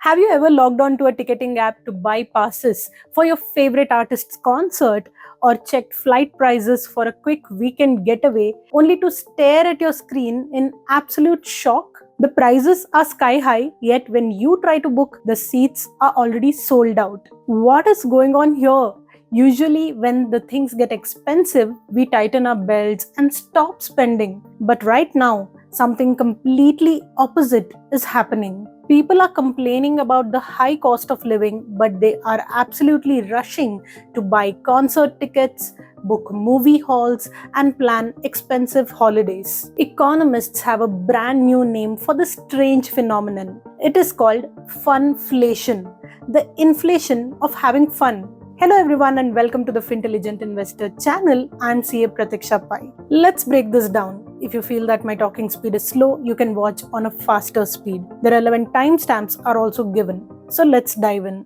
Have you ever logged on to a ticketing app to buy passes for your favorite artist's concert or checked flight prices for a quick weekend getaway only to stare at your screen in absolute shock? The prices are sky high, yet when you try to book, the seats are already sold out. What is going on here? Usually, when the things get expensive, we tighten our belts and stop spending. But right now, something completely opposite is happening. People are complaining about the high cost of living, but they are absolutely rushing to buy concert tickets, book movie halls, and plan expensive holidays. Economists have a brand new name for this strange phenomenon. It is called funflation, the inflation of having fun. Hello everyone and welcome to the Fintelligent Investor channel. I'm CA Pratiksha Pai. Let's break this down. If you feel that my talking speed is slow, you can watch on a faster speed. The relevant timestamps are also given. So let's dive in.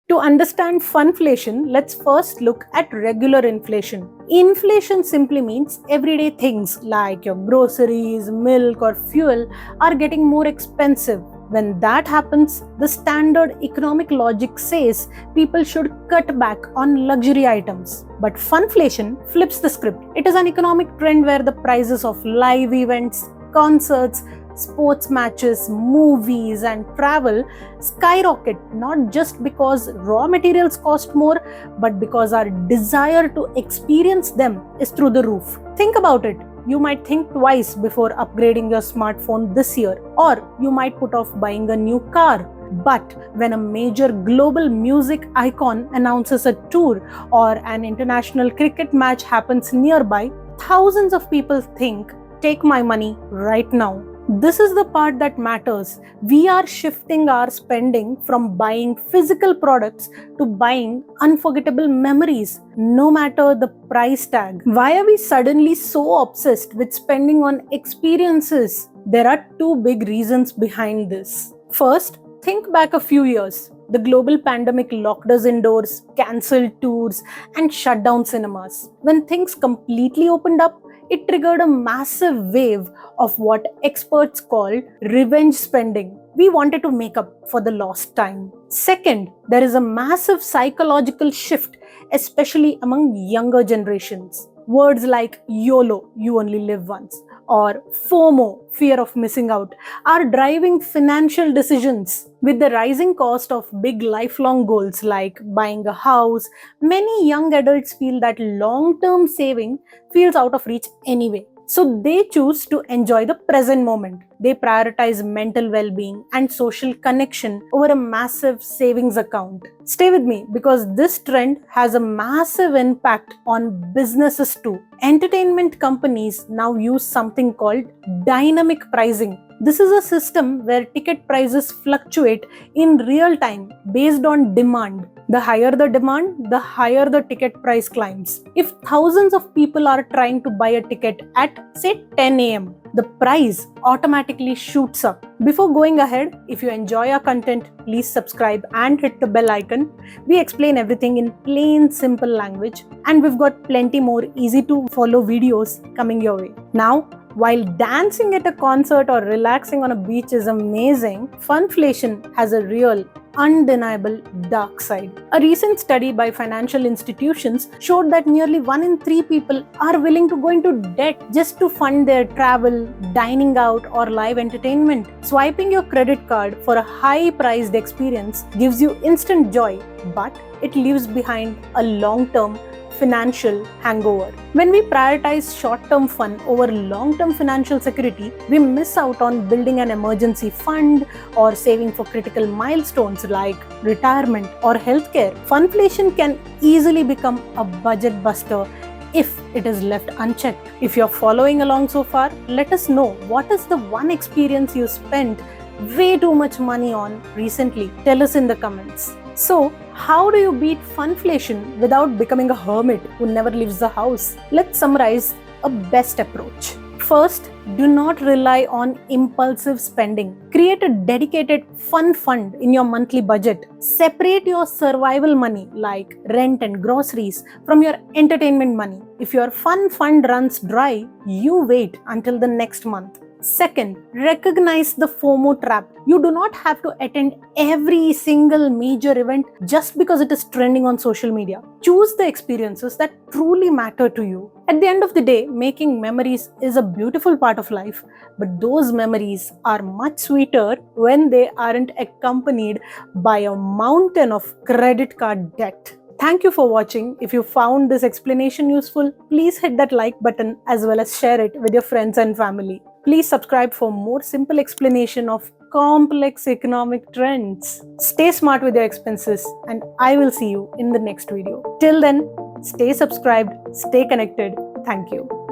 To understand funflation, let's first look at regular inflation. Inflation simply means everyday things like your groceries, milk, or fuel are getting more expensive. When that happens, the standard economic logic says people should cut back on luxury items. But funflation flips the script. It is an economic trend where the prices of live events, concerts, sports matches, movies, and travel skyrocket, not just because raw materials cost more, but because our desire to experience them is through the roof. Think about it. You might think twice before upgrading your smartphone this year, or you might put off buying a new car. But when a major global music icon announces a tour or an international cricket match happens nearby, thousands of people think, "Take my money right now." This is the part that matters. We are shifting our spending from buying physical products to buying unforgettable memories, no matter the price tag. Why are we suddenly so obsessed with spending on experiences? There are two big reasons behind this. First, think back a few years. The global pandemic locked us indoors, cancelled tours, and shut down cinemas. When things completely opened up, it triggered a massive wave of what experts call revenge spending. We wanted to make up for the lost time. Second, there is a massive psychological shift, especially among younger generations. Words like YOLO, you only live once, or FOMO, fear of missing out, are driving financial decisions. With the rising cost of big lifelong goals like buying a house, many young adults feel that long-term saving feels out of reach anyway. So they choose to enjoy the present moment. They prioritize mental well-being and social connection over a massive savings account. Stay with me because this trend has a massive impact on businesses too. Entertainment companies now use something called dynamic pricing. This is a system where ticket prices fluctuate in real time based on demand. The higher the demand, the higher the ticket price climbs. If thousands of people are trying to buy a ticket at, say, 10 a.m., the price automatically shoots up. Before going ahead, if you enjoy our content, please subscribe and hit the bell icon. We explain everything in plain, simple language, and we've got plenty more easy to follow videos coming your way. Now, while dancing at a concert or relaxing on a beach is amazing, funflation has a real, undeniable dark side. A recent study by financial institutions showed that nearly 1 in 3 people are willing to go into debt just to fund their travel, dining out, or live entertainment. Swiping your credit card for a high-priced experience gives you instant joy, but it leaves behind a long-term financial hangover. When we prioritize short-term fun over long-term financial security, we miss out on building an emergency fund or saving for critical milestones like retirement or healthcare. Funflation can easily become a budget buster if it is left unchecked. If you're following along so far, let us know what is the one experience you spent way too much money on recently. Tell us in the comments. So, how do you beat funflation without becoming a hermit who never leaves the house? Let's summarize a best approach. First, do not rely on impulsive spending. Create a dedicated fun fund in your monthly budget. Separate your survival money like rent and groceries from your entertainment money. If your fun fund runs dry, you wait until the next month. Second, recognize the FOMO trap. You do not have to attend every single major event just because it is trending on social media. Choose the experiences that truly matter to you. At the end of the day, making memories is a beautiful part of life, but those memories are much sweeter when they aren't accompanied by a mountain of credit card debt. Thank you for watching. If you found this explanation useful, please hit that like button as well as share it with your friends and family. Please subscribe for more simple explanation of complex economic trends. Stay smart with your expenses, and I will see you in the next video. Till then, stay subscribed, stay connected. Thank you.